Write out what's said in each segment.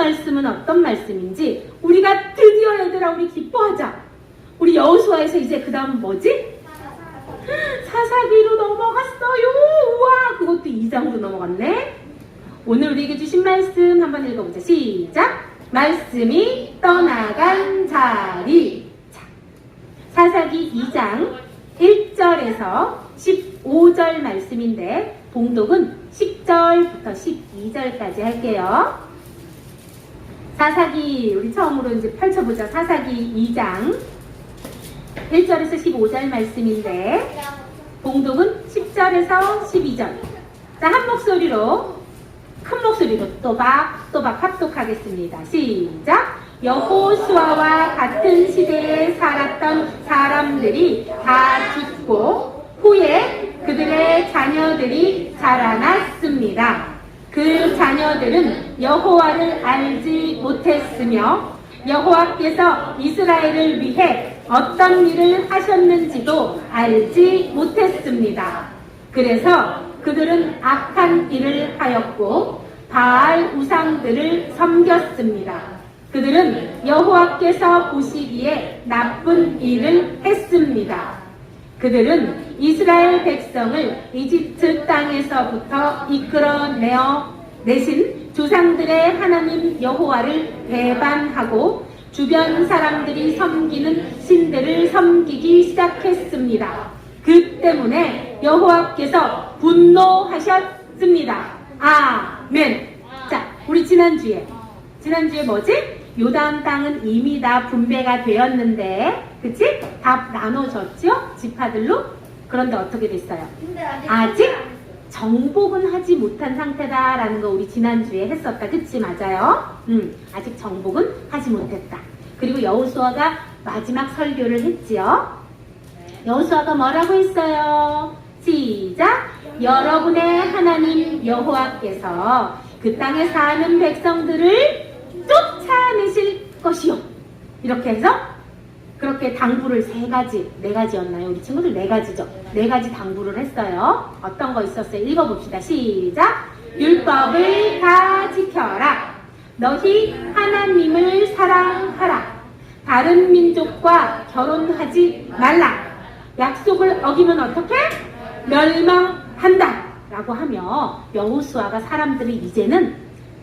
말씀은 어떤 말씀인지 우리가 드디어 얘들아 우리 기뻐하자. 우리 여호수아에서 이제 그 다음 뭐지? 사사기로 넘어갔어요. 우와, 그것도 2장으로 넘어갔네. 오늘 우리에게 주신 말씀 한번 읽어보자. 시작. 말씀이 떠나간 자리. 자, 사사기 2장 1절에서 15절 말씀인데 봉독은 10절부터 12절까지 할게요. 사사기 우리 처음으로 이제 펼쳐보자. 사사기 2장 1절에서 15절 말씀인데 봉독은 10절에서 12절. 자, 한 목소리로 큰 목소리로 또박 합독하겠습니다. 시작. 여호수아와 같은 시대에 살았던 사람들이 다 죽고 후에 그들의 자녀들이 자라났습니다. 그 자녀들은 여호와를 알지 못했으며 여호와께서 이스라엘을 위해 어떤 일을 하셨는지도 알지 못했습니다. 그래서 그들은 악한 일을 하였고 바알 우상들을 섬겼습니다. 그들은 여호와께서 보시기에 나쁜 일을 했습니다. 그들은 이스라엘 백성을 이집트 땅에서부터 이끌어내어 내신 조상들의 하나님 여호와를 배반하고 주변 사람들이 섬기는 신들을 섬기기 시작했습니다. 그 때문에 여호와께서 분노하셨습니다. 아멘. 자, 우리 지난주에 뭐지? 요단 땅은 이미 다 분배가 되었는데, 그치? 다 나눠졌죠? 지파들로? 그런데 어떻게 됐어요? 아직 정복은 하지 못한 상태다라는 거 우리 지난주에 했었다. 그치? 맞아요? 아직 정복은 하지 못했다. 그리고 여호수아가 마지막 설교를 했지요. 여호수아가 뭐라고 했어요? 시작! 여러분의 하나님 여호와께서 그 땅에 사는 백성들을 쫓아내실 것이요. 이렇게 해서 그렇게 당부를 네 가지였나요? 우리 친구들 4가지죠. 4가지 당부를 했어요. 어떤 거 있었어요? 읽어봅시다. 시작! 율법을 다 지켜라. 너희 하나님을 사랑하라. 다른 민족과 결혼하지 말라. 약속을 어기면 어떻게? 멸망한다. 라고 하며 여호수아가 사람들이 이제는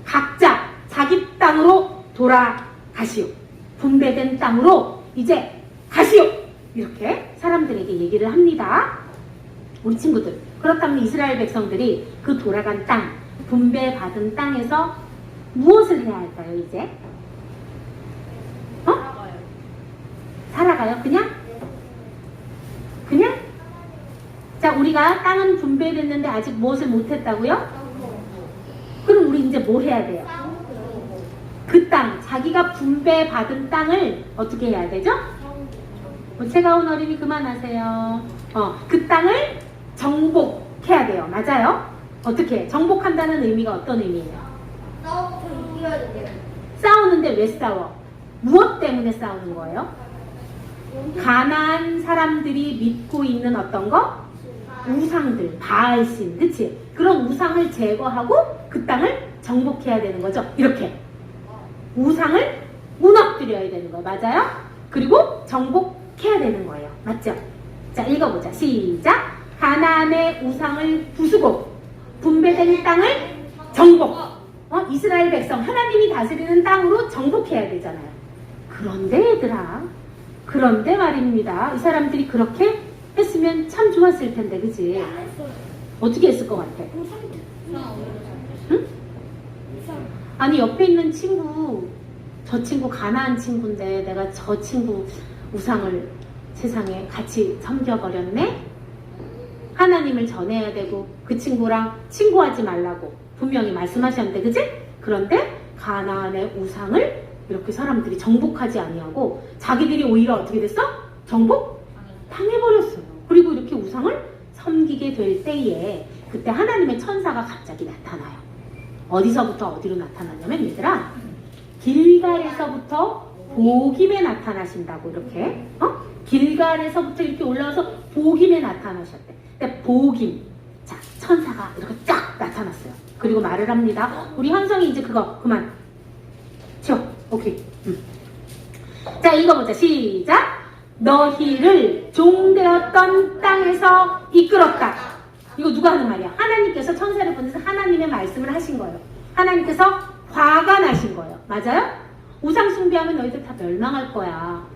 각자 자기 땅으로 돌아가시오. 분배된 땅으로 이제 가시오. 이렇게 사람들에게 얘기를 합니다. 우리 친구들, 그렇다면 이스라엘 백성들이 그 돌아간 땅, 분배받은 땅에서 무엇을 해야 할까요, 이제? 살아가요? 그냥? 자, 우리가 땅은 분배됐는데 아직 무엇을 못했다고요? 그럼 우리 이제 뭘 해야 돼요? 그 땅, 자기가 분배받은 땅을 어떻게 해야 되죠? 채가온 어린이 그만하세요. 그 땅을 정복해야 돼요. 맞아요? 어떻게? 정복한다는 의미가 어떤 의미예요? 싸우는데 왜 싸워? 무엇 때문에 싸우는 거예요? 가나안 사람들이 믿고 있는 어떤 거? 우상들, 바알신, 그치? 그런 우상을 제거하고 그 땅을 정복해야 되는 거죠. 이렇게 우상을 무너뜨려야 되는 거예요. 맞아요? 그리고 정복해야 되는 거예요. 맞죠? 자, 읽어보자. 시작! 가나안의 우상을 부수고 분배된 땅을 정복. 이스라엘 백성, 하나님이 다스리는 땅으로 정복해야 되잖아요. 그런데 얘들아, 그런데 말입니다. 이 사람들이 그렇게 했으면 참 좋았을 텐데, 그치? 어떻게 했을 것 같아? 응? 아니, 옆에 있는 친구, 저 친구 가나안 친구인데 내가 저 친구 우상을 세상에 같이 섬겨버렸네? 하나님을 전해야 되고 그 친구랑 친구하지 말라고 분명히 말씀하셨는데, 그치? 그런데 가나안의 우상을 이렇게 사람들이 정복하지 아니하고 자기들이 오히려 어떻게 됐어? 정복? 당해버렸어요. 그리고 이렇게 우상을 섬기게 될 때에 그때 하나님의 천사가 갑자기 나타나요. 어디서부터 어디로 나타나냐면 얘들아, 길갈에서부터 보김에 나타나신다고. 이렇게 길갈에서부터 이렇게 올라와서 보김에 나타나셨대. 근데 보김, 자, 천사가 이렇게 쫙 나타났어요. 그리고 말을 합니다. 우리 현성이 이제 그거 그만 치워. 오케이. 자, 읽어보자. 시작. 너희를 종되었던 땅에서 이끌었다. 이거 누가 하는 말이야? 하나님께서 천사를 보내서 하나님의 말씀을 하신 거예요. 하나님께서 화가 나신 거예요. 맞아요? 우상 숭배하면 너희들 다 멸망할 거야.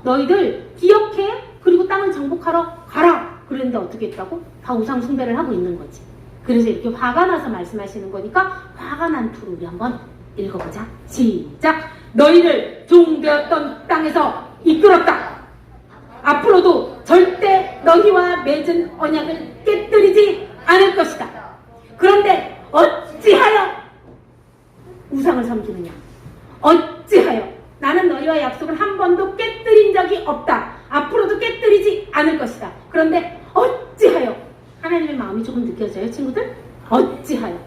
너희들 기억해. 그리고 땅을 정복하러 가라. 그랬는데 어떻게 했다고? 다 우상 숭배를 하고 있는 거지. 그래서 이렇게 화가 나서 말씀하시는 거니까 화가 난 투로 우리 한번 읽어보자. 시작. 너희를 종되었던 땅에서 이끌었다. 앞으로도 절대 너희와 맺은 언약을 깨뜨리지 않을 것이다. 그런데 어찌하여 우상을 섬기느냐? 어찌하여 나는 너희와 약속을 한 번도 깨뜨린 적이 없다. 앞으로도 깨뜨리지 않을 것이다. 그런데 어찌하여 하나님의 마음이 조금 느껴져요, 친구들? 어찌하여?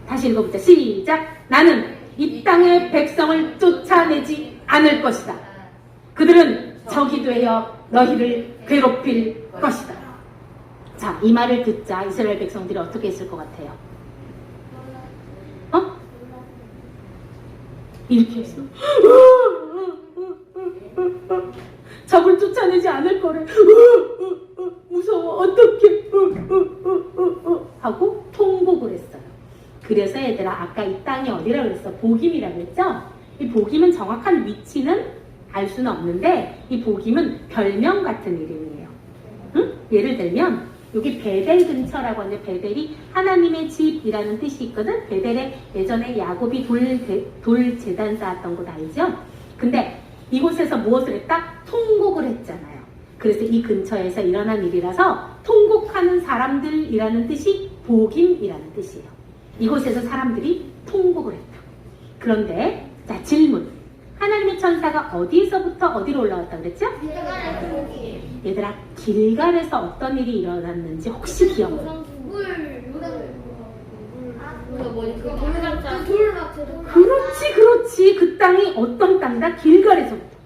다시 읽어보자. 시작. 나는 이 땅의 백성을 쫓아내지 않을 것이다. 그들은 적이 되어 너희를 괴롭힐 것이다. 자, 이 말을 듣자 이스라엘 백성들이 어떻게 했을 것 같아요? 이렇게 했어. 적을 쫓아내지 않을 거래. 무서워. 어떡해. 하고 통곡을 했어요. 그래서 얘들아, 아까 이 땅이 어디라고 그랬어? 복임이라고 했죠? 이 복임은 정확한 위치는 알 수는 없는데 이 복임은 별명 같은 이름이에요. 응? 예를 들면 여기 베델 근처라고 하는데 베델이 하나님의 집이라는 뜻이 있거든. 베델에 예전에 야곱이 돌 제단 쌓았던 곳 알죠? 근데 이곳에서 무엇을 했다? 통곡을 했잖아요. 그래서 이 근처에서 일어난 일이라서 통곡하는 사람들이라는 뜻이 복임이라는 뜻이에요. 이곳에서 사람들이 통곡을 했다. 그런데 자, 질문. 하나님의 천사가 어디서부터 어디로 올라왔다 그랬죠? 얘들아, 길갈에서 어떤 일이 일어났는지 혹시 기억나요? 그렇지. 그 땅이 어떤 땅이다? 길갈에서부터.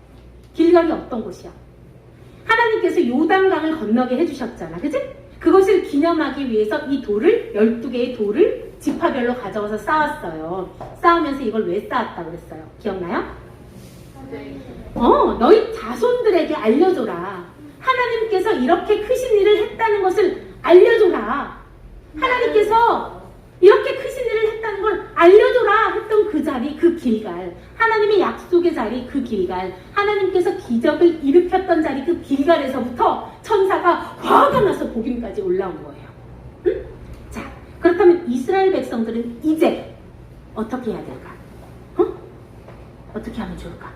길갈이 어떤 곳이야? 하나님께서 요단강을 건너게 해주셨잖아. 그치? 그것을 기념하기 위해서 이 돌을, 12개의 돌을 지파별로 가져와서 쌓았어요. 쌓으면서 이걸 왜 쌓았다 그랬어요? 기억나요? 너희 자손들에게 알려줘라. 하나님께서 이렇게 크신 일을 했다는 것을 알려줘라. 하나님께서 이렇게 크신 일을 했다는 걸 알려줘라 했던 그 자리, 그 길갈. 하나님의 약속의 자리, 그 길갈. 하나님께서 기적을 일으켰던 자리, 그 길갈에서부터 천사가 화가 나서 복임까지 올라온 거예요. 응? 자, 그렇다면 이스라엘 백성들은 이제 어떻게 해야 될까? 어떻게 하면 좋을까?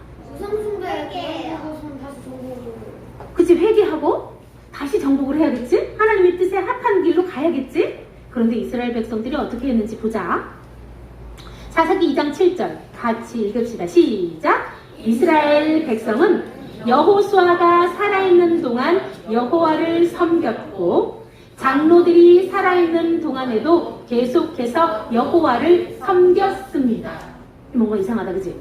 그치, 회개하고 다시 정복을 해야겠지? 하나님의 뜻에 합한 길로 가야겠지? 그런데 이스라엘 백성들이 어떻게 했는지 보자. 사사기 2장 7절 같이 읽읍시다. 시작. 이스라엘 백성은 여호수아가 살아있는 동안 여호와를 섬겼고 장로들이 살아있는 동안에도 계속해서 여호와를 섬겼습니다. 뭔가 이상하다, 그치?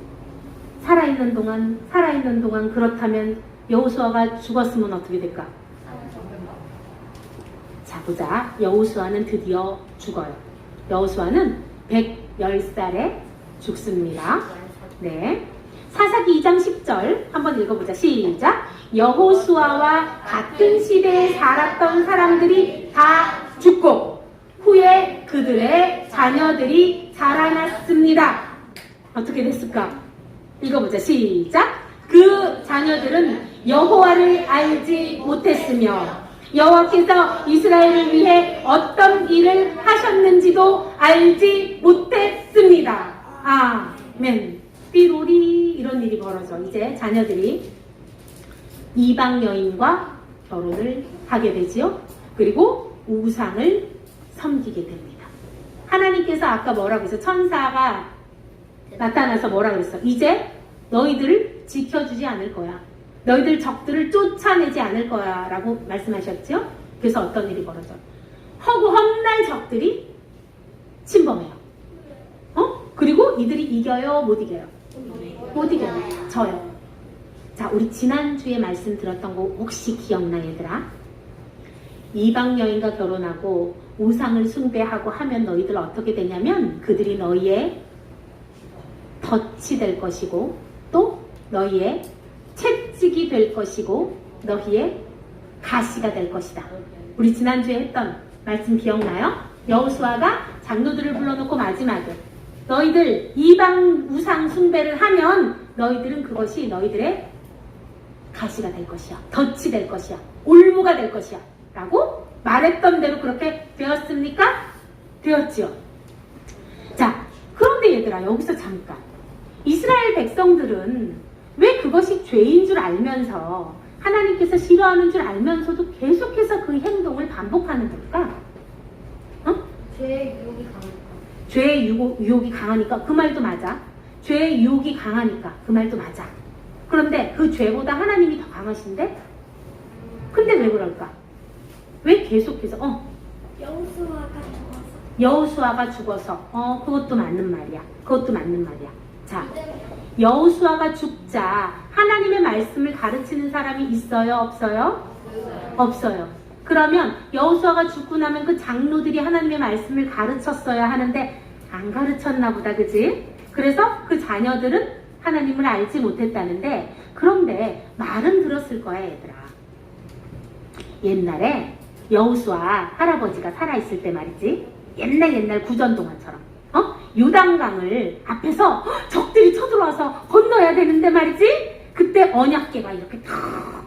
살아있는 동안 그렇다면 여호수아가 죽었으면 어떻게 될까? 자, 보자. 여호수아는 드디어 죽어요. 여호수아는 110살에 죽습니다. 네. 사사기 2장 10절 한번 읽어보자. 시작. 여호수아와 같은 시대에 살았던 사람들이 다 죽고 후에 그들의 자녀들이 자라났습니다. 어떻게 됐을까? 읽어보자. 시작. 그 자녀들은 여호와를 알지 못했으며 여호와께서 이스라엘을 위해 어떤 일을 하셨는지도 알지 못했습니다. 아멘. 삐로리 이런 일이 벌어져. 이제 자녀들이 이방 여인과 결혼을 하게 되지요. 그리고 우상을 섬기게 됩니다. 하나님께서 아까 뭐라고 했어? 천사가 나타나서 뭐라고 했어? 이제 너희들을 지켜주지 않을 거야. 너희들 적들을 쫓아내지 않을 거야 라고 말씀하셨죠. 그래서 어떤 일이 벌어져? 허구 험날 적들이 침범해요. 그리고 이들이 이겨요? 못 이겨요? 못 이겨요. 져요. 자, 우리 지난주에 말씀 들었던 거 혹시 기억나, 얘들아? 이방 여인과 결혼하고 우상을 숭배하고 하면 너희들 어떻게 되냐면 그들이 너희의 더 덫이 될 것이고 또 너희의 채찍이 될 것이고 너희의 가시가 될 것이다. 우리 지난주에 했던 말씀 기억나요? 여호수아가 장로들을 불러놓고 마지막에 너희들 이방 우상 숭배를 하면 너희들은 그것이 너희들의 가시가 될 것이야. 덫이 될 것이야. 올무가 될 것이야. 라고 말했던 대로 그렇게 되었습니까? 되었지요. 자, 그런데 얘들아 여기서 잠깐 이스라엘 백성들은 왜 그것이 죄인 줄 알면서 하나님께서 싫어하는 줄 알면서도 계속해서 그 행동을 반복하는 걸까? 죄의 유혹이 강하니까. 죄의 유혹이 강하니까 그 말도 맞아. 죄의 유혹이 강하니까 그 말도 맞아. 그런데 그 죄보다 하나님이 더 강하신데? 근데 왜 그럴까? 왜 계속해서 여호수아가 죽어서 그것도 맞는 말이야. 그것도 맞는 말이야. 자, 여호수아가 죽자 하나님의 말씀을 가르치는 사람이 있어요? 없어요? 없어요. 그러면 여호수아가 죽고 나면 그 장로들이 하나님의 말씀을 가르쳤어야 하는데 안 가르쳤나 보다, 그지? 그래서 그 자녀들은 하나님을 알지 못했다는데, 그런데 말은 들었을 거야, 얘들아. 옛날에 여호수아 할아버지가 살아있을 때 말이지, 옛날 구전동화처럼 요단강을 앞에서 적들이 쳐들어와서 건너야 되는데 말이지, 그때 언약궤가 이렇게 탁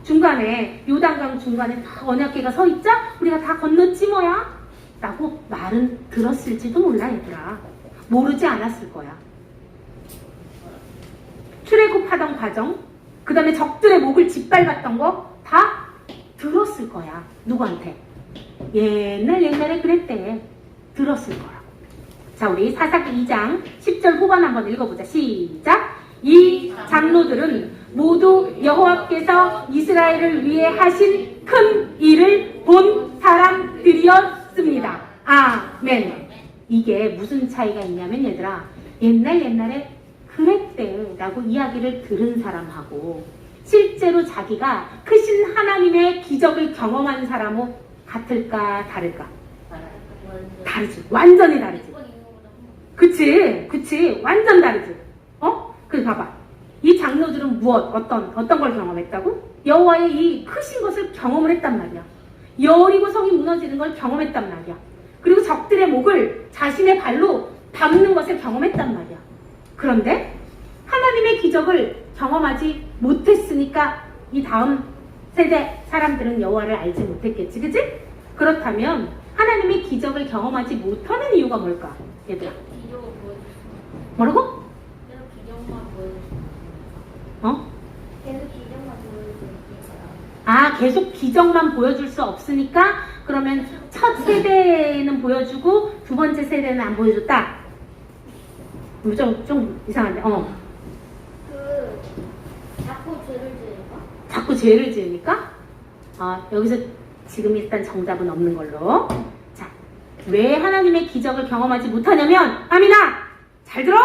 중간에, 요단강 중간에 다 언약궤가 서 있자 우리가 다 건넜지 뭐야 라고 말은 들었을지도 몰라, 얘들아. 모르지 않았을 거야. 출애굽하던 과정, 그 다음에 적들의 목을 짓밟았던 거 다 들었을 거야. 누구한테? 옛날에 그랬대. 들었을 거라고. 자, 우리 사사기 2장 10절 후반 한번 읽어보자. 시작! 이 장로들은 모두 여호와께서 이스라엘을 위해 하신 큰 일을 본 사람들이었습니다. 아멘. 이게 무슨 차이가 있냐면 얘들아, 옛날에 그랬대 라고 이야기를 들은 사람하고 실제로 자기가 크신 하나님의 기적을 경험한 사람하고 같을까 다를까? 다르지. 완전히 다르지. 그치. 완전 다르지. 그래서 봐봐. 이 장로들은 어떤 걸 경험했다고? 여호와의 이 크신 것을 경험을 했단 말이야. 여리고 성이 무너지는 걸 경험했단 말이야. 그리고 적들의 목을 자신의 발로 밟는 것을 경험했단 말이야. 그런데 하나님의 기적을 경험하지 못했으니까 이 다음 세대 사람들은 여호와를 알지 못했겠지, 그치? 그렇다면 하나님의 기적을 경험하지 못하는 이유가 뭘까, 얘들아? 뭐라고? 계속 기적만 보여주니까. 계속 기적만 보여줄 수 없으니까 그러면 첫 세대는 보여주고 두 번째 세대는 안 보여줬다? 좀 이상한데. 자꾸 죄를 지으니까? 여기서 지금 일단 정답은 없는 걸로. 자, 왜 하나님의 기적을 경험하지 못하냐면, 아미나! 잘 들어?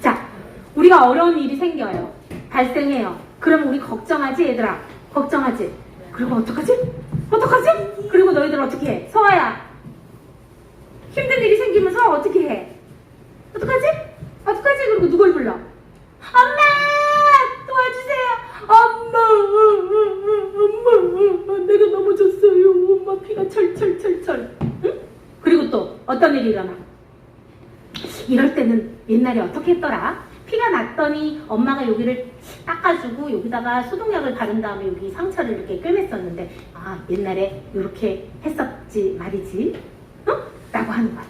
자, 우리가 어려운 일이 생겨요. 발생해요. 그러면 우리 걱정하지, 얘들아? 걱정하지? 그리고 어떡하지? 그리고 너희들 어떻게 해? 서아야, 힘든 일이 생기면 서아 어떻게 해? 어떡하지? 그리고 누굴 불러? 엄마! 도와주세요! 엄마! 내가 넘어졌어요. 엄마 피가 철철철철. 응? 그리고 또 어떤 일이 일어나? 이럴 때는 옛날에 어떻게 했더라? 피가 났더니 엄마가 여기를 닦아주고 여기다가 소독약을 바른 다음에 여기 상처를 이렇게 꿰맸었는데, 옛날에 이렇게 했었지 말이지. 라고 하는 거야.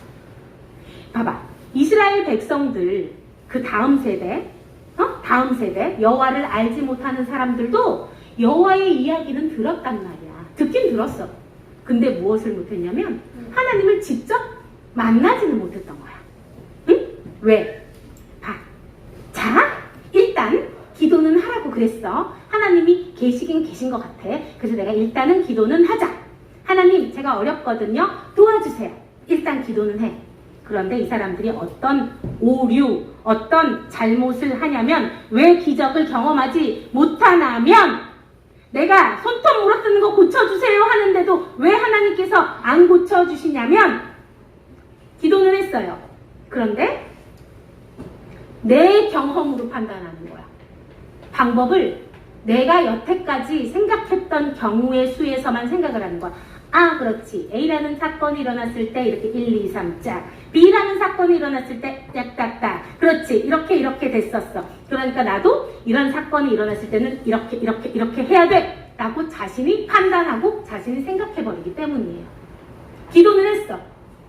봐봐. 이스라엘 백성들 그 다음 세대 여호와를 알지 못하는 사람들도 여호와의 이야기는 들었단 말이야. 듣긴 들었어. 근데 무엇을 못했냐면 하나님을 직접 만나지는 못했던 거야. 응? 왜? 자, 일단 기도는 하라고 그랬어. 하나님이 계시긴 계신 것 같아. 그래서 내가 일단은 기도는 하자. 하나님, 제가 어렵거든요. 도와주세요. 일단 기도는 해. 그런데 이 사람들이 어떤 오류, 어떤 잘못을 하냐면, 왜 기적을 경험하지 못하냐면, 내가 손톱 물어뜯는 거 고쳐주세요 하는데도 왜 하나님께서 안 고쳐주시냐면, 기도는 했어요. 그런데 내 경험으로 판단하는 거야. 방법을 내가 여태까지 생각했던 경우의 수에서만 생각을 하는 거야. 아, 그렇지. A라는 사건이 일어났을 때 이렇게 1, 2, 3 짝. B라는 사건이 일어났을 때 딱딱딱. 그렇지. 이렇게 됐었어. 그러니까 나도 이런 사건이 일어났을 때는 이렇게 해야 돼. 라고 자신이 판단하고 자신이 생각해버리기 때문이에요. 기도는 했어.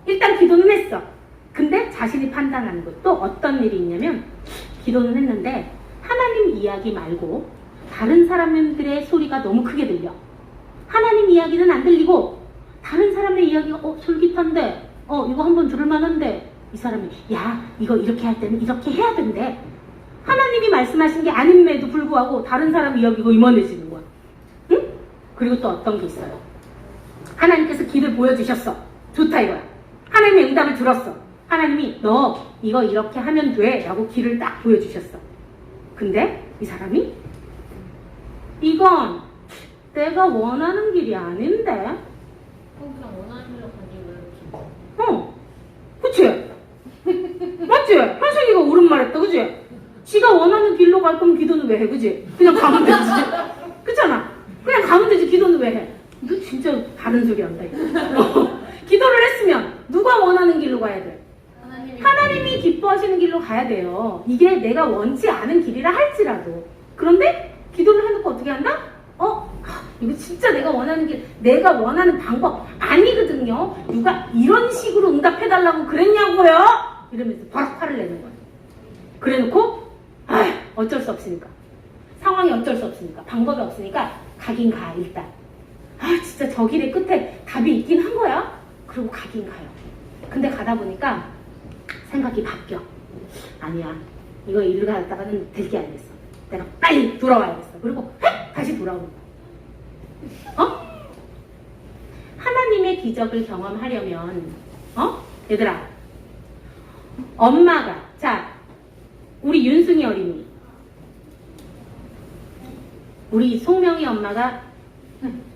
일단 기도는 했어. 근데 자신이 판단하는 것도 어떤 일이 있냐면 기도는 했는데 하나님 이야기 말고 다른 사람들의 소리가 너무 크게 들려. 하나님 이야기는 안 들리고 다른 사람의 이야기가 솔깃한데 이거 한번 들을 만한데 이 사람이 야 이거 이렇게 할 때는 이렇게 해야 된대. 하나님이 말씀하신 게 아님에도 불구하고 다른 사람 이야기가 임원해지는 거야. 응? 그리고 또 어떤 게 있어요. 하나님께서 길을 보여주셨어. 좋다 이거야. 하나님의 응답을 들었어. 하나님이 너 이거 이렇게 하면 돼 라고 길을 딱 보여주셨어. 근데 이 사람이 이건 내가 원하는 길이 아닌데. 그냥 원하는 대로 가지 왜 그치? 맞지? 현승이가 옳은 말 했다, 그치? 지가 원하는 길로 갈 거면 기도는 왜 해, 그치? 그냥 가면 되지. 그렇잖아. 그냥 가면 되지, 기도는 왜 해? 너 진짜 다른 소리 한다, 이거. 기도를 했으면 누가 원하는 길로 가야 돼? 하나님이 기뻐하시는 길로 가야 돼요. 이게 내가 원치 않은 길이라 할지라도. 그런데 기도를 해놓고 어떻게 한다? 이거 진짜 내가 원하는 길, 내가 원하는 방법 아니거든요. 누가 이런 식으로 응답해달라고 그랬냐고요? 이러면서 바로 화를 내는 거예요. 그래놓고 어쩔 수 없으니까. 상황이 어쩔 수 없으니까. 방법이 없으니까 가긴 가 일단. 진짜 저 길의 끝에 답이 있긴 한 거야? 그리고 가긴 가요. 근데 가다 보니까 생각이 바뀌어. 아니야. 이거 일을 갔다가는 될 게 아니겠어. 내가 빨리 돌아와야겠어. 그리고 다시 돌아오는 거야. 하나님의 기적을 경험하려면 얘들아 엄마가 자 우리 윤승이 어린이 우리 송명이 엄마가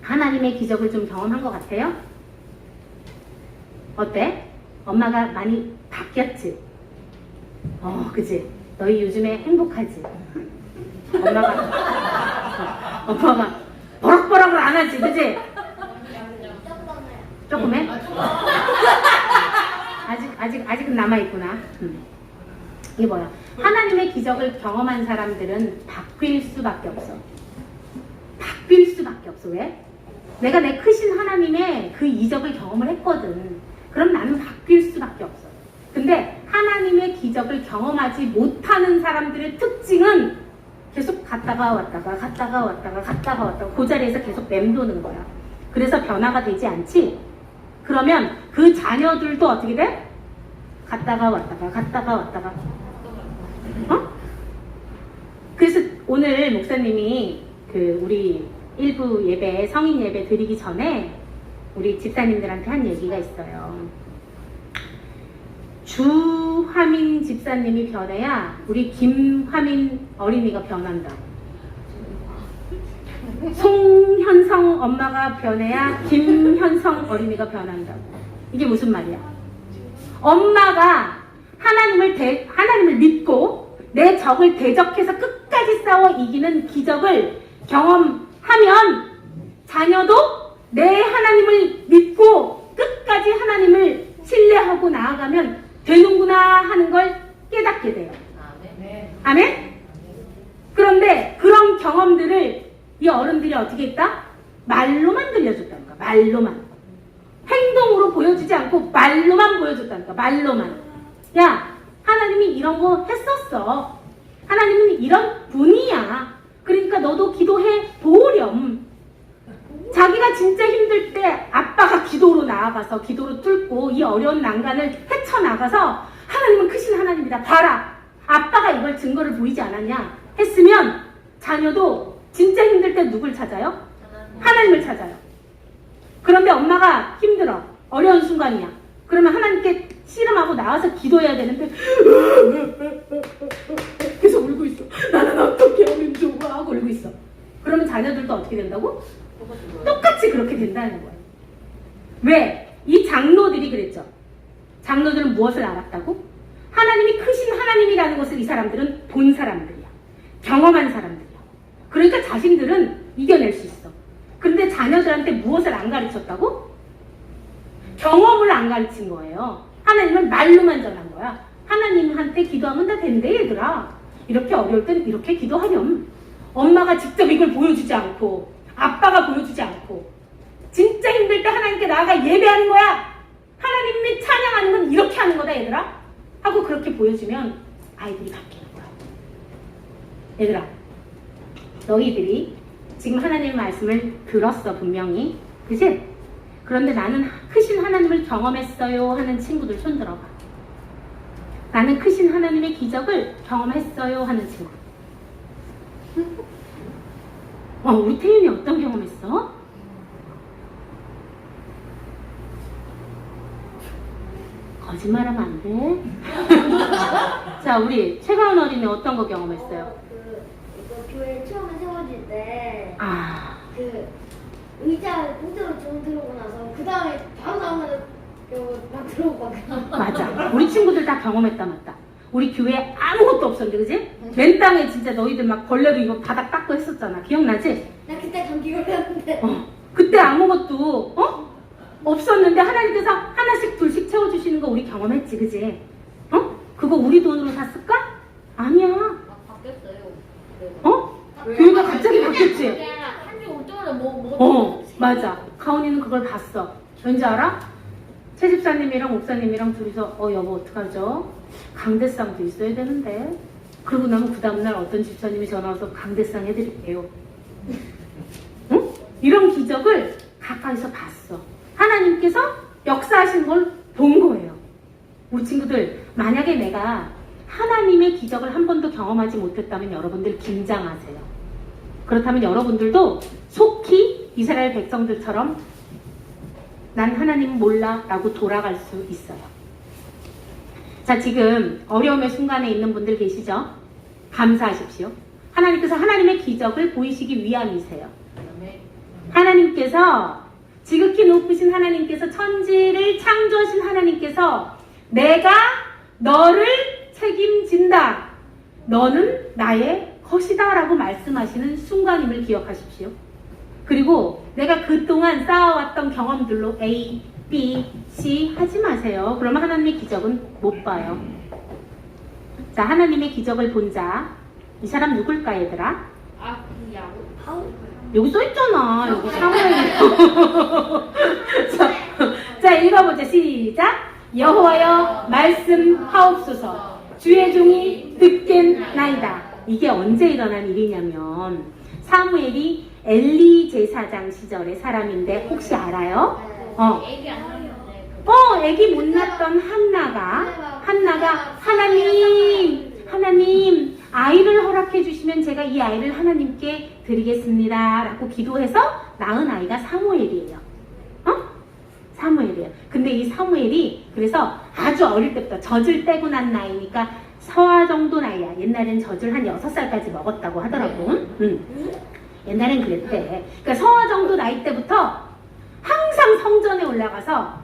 하나님의 기적을 좀 경험한 것 같아요? 어때? 엄마가 많이 바뀌었지? 그치? 너희 요즘에 행복하지? 엄마가 버럭버럭을 안 하지, 그치? 조금 해? 아직은 남아있구나. 이게 뭐야? 하나님의 기적을 경험한 사람들은 바뀔 수밖에 없어. 바뀔 수밖에 없어. 왜? 내가 내 크신 하나님의 그 이적을 경험을 했거든. 그럼 나는 바뀔 수밖에 없어. 근데 하나님의 기적을 경험하지 못하는 사람들의 특징은 계속 갔다가 왔다가 그 자리에서 계속 맴도는 거야. 그래서 변화가 되지 않지? 그러면 그 자녀들도 어떻게 돼? 갔다가 왔다가 그래서 오늘 목사님이 우리 일부 예배, 성인 예배 드리기 전에 우리 집사님들한테 한 얘기가 있어요. 주화민 집사님이 변해야 우리 김화민 어린이가 변한다. 송현성 엄마가 변해야 김현성 어린이가 변한다. 이게 무슨 말이야? 엄마가 하나님을 믿고 내 적을 대적해서 끝까지 싸워 이기는 기적을 경험하면 자녀도 내 하나님을 믿고 끝까지 하나님을 신뢰하고 나아가면 되는구나 하는 걸 깨닫게 돼요. 아멘? 그런데 그런 경험들을 이 어른들이 어떻게 했다? 말로만 들려줬다는 거야. 말로만. 행동으로 보여주지 않고 말로만 보여줬다는 거야. 말로만. 야, 하나님이 이런 거 했었어. 하나님은 이런 분이야. 그러니까 너도 기도해 보렴. 자기가 진짜 힘들 때 아빠가 기도로 나아가서 기도로 뚫고 이 어려운 난간을 헤쳐나가서 하나님은 크신 하나님이다. 봐라. 아빠가 이걸 증거를 보이지 않았냐 했으면 자녀도 진짜 힘들 때 누굴 찾아요? 하나님을 찾아요. 그런데 엄마가 힘들어. 어려운 순간이야. 그러면 하나님께 씨름하고 나와서 기도해야 되는데 계속 울고 있어. 나는 어떻게 하면 좋아 하고 울고 있어. 그러면 자녀들도 어떻게 된다고? 똑같이 그렇게 된다는 거예요. 왜? 이 장로들이 그랬죠. 장로들은 무엇을 알았다고? 하나님이 크신 하나님이라는 것을 이 사람들은 본 사람들이야. 경험한 사람들이야. 그러니까 자신들은 이겨낼 수 있어. 그런데 자녀들한테 무엇을 안 가르쳤다고? 경험을 안 가르친 거예요. 하나님은 말로만 전한 거야. 하나님한테 기도하면 다 된대, 얘들아. 이렇게 어려울 땐 이렇게 기도하렴. 엄마가 직접 이걸 보여주지 않고, 아빠가 보여주지 않고, 진짜 힘들 때 하나님께 나아가 예배하는 거야. 하나님이 찬양하는 건 이렇게 하는 거다, 얘들아. 하고 그렇게 보여주면 아이들이 바뀌는 거야. 얘들아, 너희들이 지금 하나님의 말씀을 들었어, 분명히. 그치? 그런데 나는 크신 하나님을 경험했어요 하는 친구들 손 들어봐. 나는 크신 하나님의 기적을 경험했어요 하는 친구. 우리 태윤이 어떤 경험했어? 거짓말하면 안 돼. 자, 우리 최가은 어린이 어떤 거 경험했어요? 이거 교회 처음에 세워질 때, 의자로 들어오고 나서, 그 다음에 바로 나오면 막 들어오고 막. 맞아. 우리 친구들 다 경험했다, 맞다. 우리 교회에 아무것도 없었는데, 그지? 맨 땅에 진짜 너희들 막 걸레도 이거 바닥 닦고 했었잖아. 기억나지? 나 그때 감기 걸렸는데. 그때 아무것도, 없었는데 하나님께서 하나씩 둘씩 채워주시는 거 우리 경험했지, 그지? 그거 우리 돈으로 샀을까? 아니야. 바뀌었어요. 교회가 갑자기 바뀌었지? 한지 올 때마다 뭐 맞아. 가온이는 그걸 봤어. 왠지 알아? 최 집사님이랑 목사님이랑 둘이서 여보 어떡하죠? 강대상도 있어야 되는데. 그러고 나면 그 다음날 어떤 집사님이 전화 와서 강대상 해드릴게요. 응? 이런 기적을 가까이서 봤어. 하나님께서 역사하신 걸 본 거예요. 우리 친구들, 만약에 내가 하나님의 기적을 한 번도 경험하지 못했다면 여러분들 긴장하세요. 그렇다면 여러분들도 속히 이스라엘 백성들처럼 난 하나님 몰라 라고 돌아갈 수 있어요. 자, 지금 어려움의 순간에 있는 분들 계시죠? 감사하십시오. 하나님께서 하나님의 기적을 보이시기 위함이세요. 하나님께서 지극히 높으신 하나님께서 천지를 창조하신 하나님께서 내가 너를 책임진다. 너는 나의 것이다 라고 말씀하시는 순간임을 기억하십시오. 그리고 내가 그동안 쌓아왔던 경험들로 A, B, C 하지 마세요. 그러면 하나님의 기적은 못 봐요. 자, 하나님의 기적을 본 자, 이 사람 누굴까 얘들아? 여기 써있잖아. 여기 사무엘. 자, 읽어보자. 시작. 여호와여 말씀하옵소서. 주의 종이 듣겠나이다. 이게 언제 일어난 일이냐면 사무엘이 엘리 제사장 시절의 사람인데 혹시 알아요? 애기 안 낳았는데. 애기 못 낳았던 한나가 하나님 아이를 허락해 주시면 제가 이 아이를 하나님께 드리겠습니다 라고 기도해서 낳은 아이가 사무엘이에요. 사무엘이에요. 근데 이 사무엘이 그래서 아주 어릴 때부터 젖을 떼고 난 나이니까 서아 정도 나이야. 옛날엔 젖을 한 6살까지 먹었다고 하더라고. 옛날엔 그랬대. 그러니까 서아 정도 나이 때부터 항상 성전에 올라가서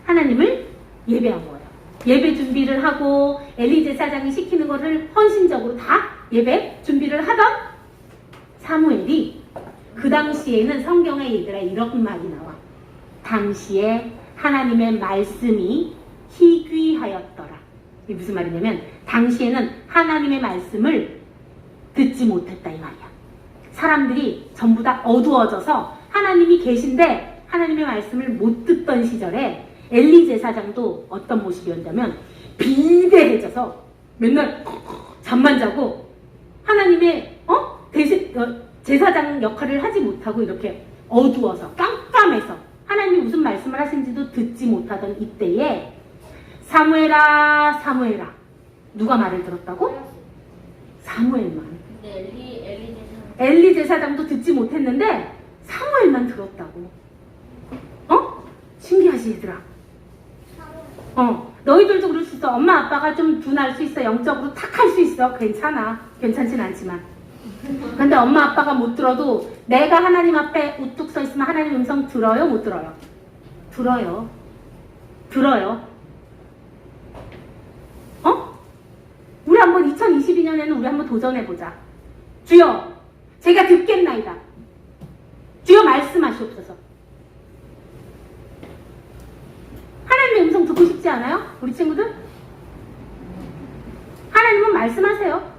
하나님을 예배한 거예요. 예배 준비를 하고 엘리 제사장이 시키는 거를 헌신적으로 다 예배 준비를 하던 사무엘이 그 당시에는 성경에 얘들아 이런 말이 나와. 당시에 하나님의 말씀이 희귀하였더라. 이게 무슨 말이냐면 당시에는 하나님의 말씀을 듣지 못했다 이 말이야. 사람들이 전부 다 어두워져서 하나님이 계신데 하나님의 말씀을 못 듣던 시절에 엘리 제사장도 어떤 모습이었냐면 비대해져서 맨날 잠만 자고 하나님의 제사장 역할을 하지 못하고 이렇게 어두워서 깜깜해서 하나님이 무슨 말씀을 하신지도 듣지 못하던 이때에 사무엘아 사무엘아 누가 말을 들었다고? 사무엘만. 근데 엘리 제사장도 듣지 못했는데 사무엘만 들었다고. 신기하지 얘들아. 너희들도 그럴 수 있어. 엄마 아빠가 좀 둔할 수 있어. 영적으로 탁할 수 있어. 괜찮아. 괜찮진 않지만. 근데 엄마 아빠가 못 들어도 내가 하나님 앞에 우뚝 서 있으면 하나님 음성 들어요? 못 들어요? 들어요. 한번 2022년에는 우리 한번 도전해보자. 주여, 제가 듣겠나이다. 주여 말씀하시옵소서. 하나님의 음성 듣고 싶지 않아요? 우리 친구들? 하나님은 말씀하세요.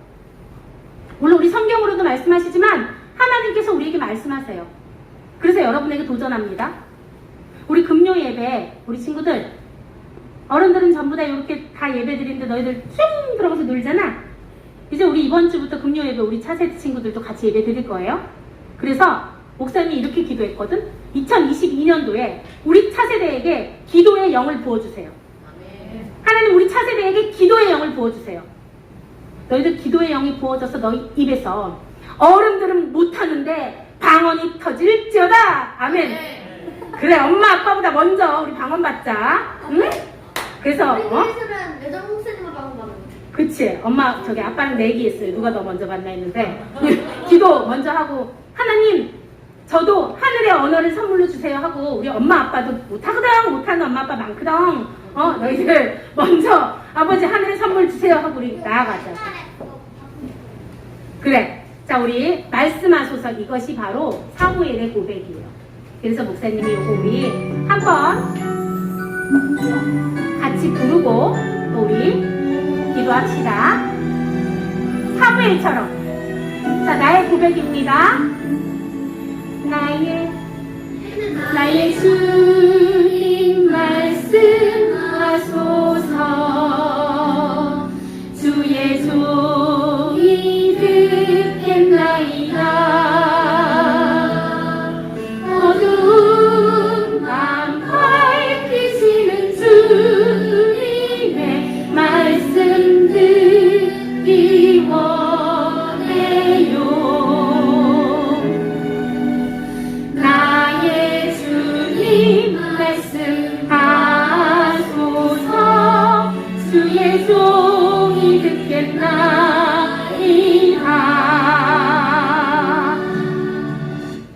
물론 우리 성경으로도 말씀하시지만 하나님께서 우리에게 말씀하세요. 그래서 여러분에게 도전합니다. 우리 금요 예배, 우리 친구들, 어른들은 전부 다 이렇게 다 예배 드리는데 너희들 쭉 들어가서 놀잖아. 이제 우리 이번 주부터 금요 예배 우리 차세대 친구들도 같이 예배 드릴 거예요. 그래서 목사님이 이렇게 기도했거든. 2022년도에 우리 차세대에게 기도의 영을 부어주세요. 하나님 우리 차세대에게 기도의 영을 부어주세요. 너희들 기도의 영이 부어져서 너희 입에서 어른들은 못하는데 방언이 터질지어다. 아멘. 그래, 엄마 아빠보다 먼저 우리 방언 받자. 응? 그래서 우리 교회에서는 여자 목사님만 방금 받는 그치. 엄마 저기 아빠랑 내기했어요. 누가 더 먼저 받나 했는데 기도 먼저 하고 하나님 저도 하늘의 언어를 선물로 주세요 하고 우리 엄마 아빠도 못하거든. 못하는 엄마 아빠 많거든. 너희들 먼저 아버지 하늘의 선물 주세요 하고 우리 나아가자. 그래. 자, 우리 말씀하소서. 이것이 바로 사무엘의 고백이에요. 그래서 목사님이 요거 우리 한번 같이 부르고 또 우리 기도합시다. 사무엘처럼. 자, 나의 고백입니다. 나의 주님 말씀하소서. 주의 종이 듣겠나이다. 어두운 밤 밝히시는 주님의 말씀 듣기 원해요. 나의 주님 말씀하소서. 주의 종이 듣겠나이다.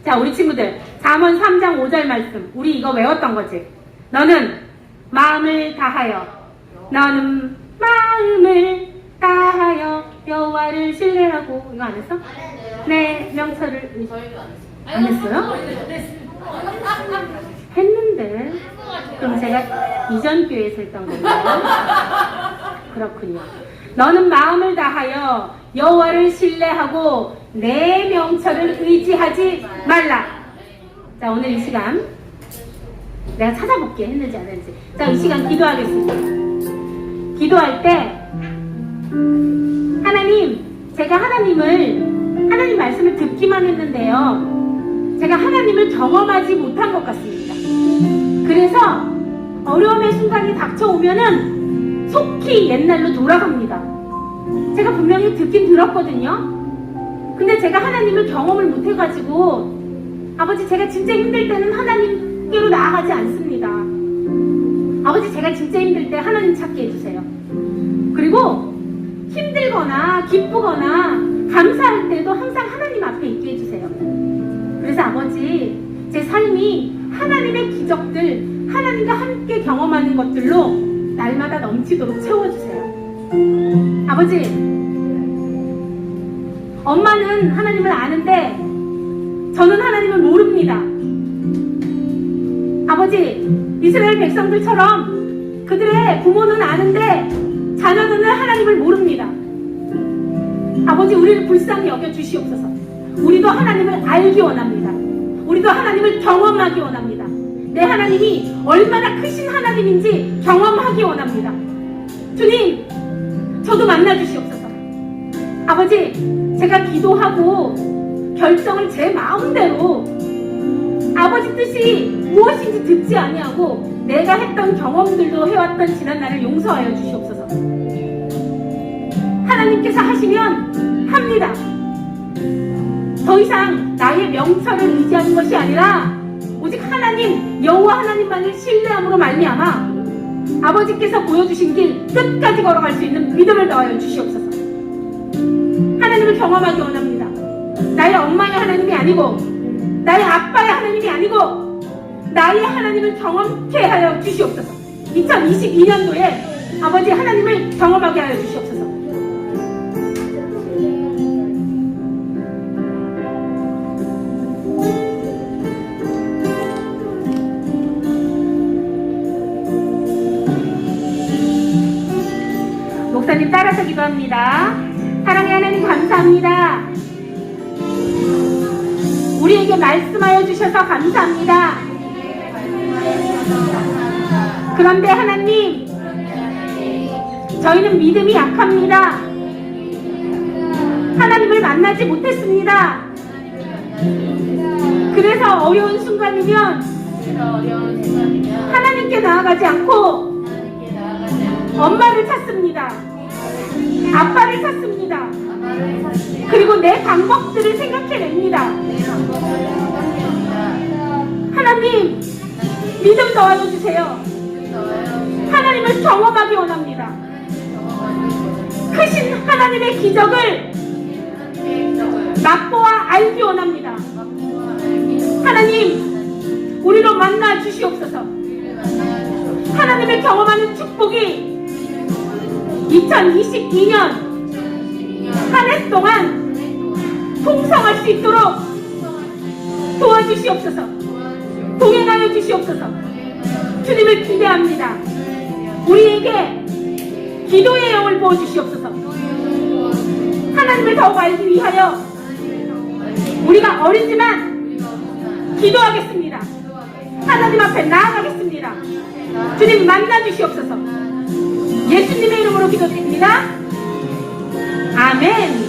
자, 우리 친구들 잠언 3장 5절 말씀 우리 이거 외웠던 거지. 너는 마음을 다하여 여호와를 신뢰하고. 이거 안 했어? 네, 명철을 안 했어요? 했는데. 그럼 제가 이전 교회에서 했던 건가요? 그렇군요. 너는 마음을 다하여 여호와를 신뢰하고 내 명철을 의지하지 말라. 자, 오늘 이 시간 내가 찾아볼게 했는지 안 했는지. 자, 이 시간 기도하겠습니다. 기도할 때 하나님, 제가 하나님 말씀을 듣기만 했는데요, 제가 하나님을 경험하지 못한 것 같습니다. 그래서 어려움의 순간이 닥쳐오면은 속히 옛날로 돌아갑니다. 제가 분명히 듣긴 들었거든요. 근데 제가 하나님을 경험을 못해가지고 아버지 제가 진짜 힘들 때는 하나님께로 나아가지 않습니다. 아버지 제가 진짜 힘들 때 하나님 찾게 해주세요. 그리고 힘들거나 기쁘거나 감사할 때도 항상 하나님 앞에 있게 해주세요. 그래서 아버지 제 삶이 하나님의 기적들, 하나님과 함께 경험하는 것들로 날마다 넘치도록 채워주세요. 아버지, 엄마는 하나님을 아는데 저는 하나님을 모릅니다. 아버지, 이스라엘 백성들처럼 그들의 부모는 아는데 자녀들은 하나님을 모릅니다. 아버지, 우리를 불쌍히 여겨주시옵소서. 우리도 하나님을 알기 원합니다. 우리도 하나님을 경험하기 원합니다. 내 하나님이 얼마나 크신 하나님인지 경험하기 원합니다. 주님, 저도 만나주시옵소서. 아버지, 제가 기도하고 결정을 제 마음대로 아버지 뜻이 무엇인지 듣지 아니하고 내가 했던 경험들도 해왔던 지난 날을 용서하여 주시옵소서. 하나님께서 하시면 합니다. 더 이상 나의 명철을 의지하는 것이 아니라 오직 하나님, 여호와 하나님만을 신뢰함으로 말미암아 아버지께서 보여주신 길 끝까지 걸어갈 수 있는 믿음을 더하여 주시옵소서. 하나님을 경험하기 원합니다. 나의 엄마의 하나님이 아니고 나의 아빠의 하나님이 아니고 나의 하나님을 경험케 하여 주시옵소서. 2022년도에 아버지 하나님을 경험하게 하여 주시옵소서. 기도합니다. 사랑의 하나님 감사합니다. 우리에게 말씀하여 주셔서 감사합니다. 그런데 하나님, 저희는 믿음이 약합니다. 하나님을 만나지 못했습니다. 그래서 어려운 순간이면 하나님께 나아가지 않고 엄마를 찾습니다. 아빠를 찾습니다. 그리고 내 방법들을 생각해냅니다. 하나님, 믿음 더하여 주세요. 하나님을 경험하기 원합니다. 크신 하나님의 기적을 맛보아 알기 원합니다. 하나님, 우리로 만나 주시옵소서. 하나님을 경험하는 축복이 2022년 한 해 동안 풍성할 수 있도록 도와주시옵소서. 동행하여 주시옵소서. 주님을 기대합니다. 우리에게 기도의 영을 부어주시옵소서. 하나님을 더욱 알기 위하여 우리가 어리지만 기도하겠습니다. 하나님 앞에 나아가겠습니다. 주님 만나 주시옵소서. 예수님의 이름으로 기도드립니다. 아멘.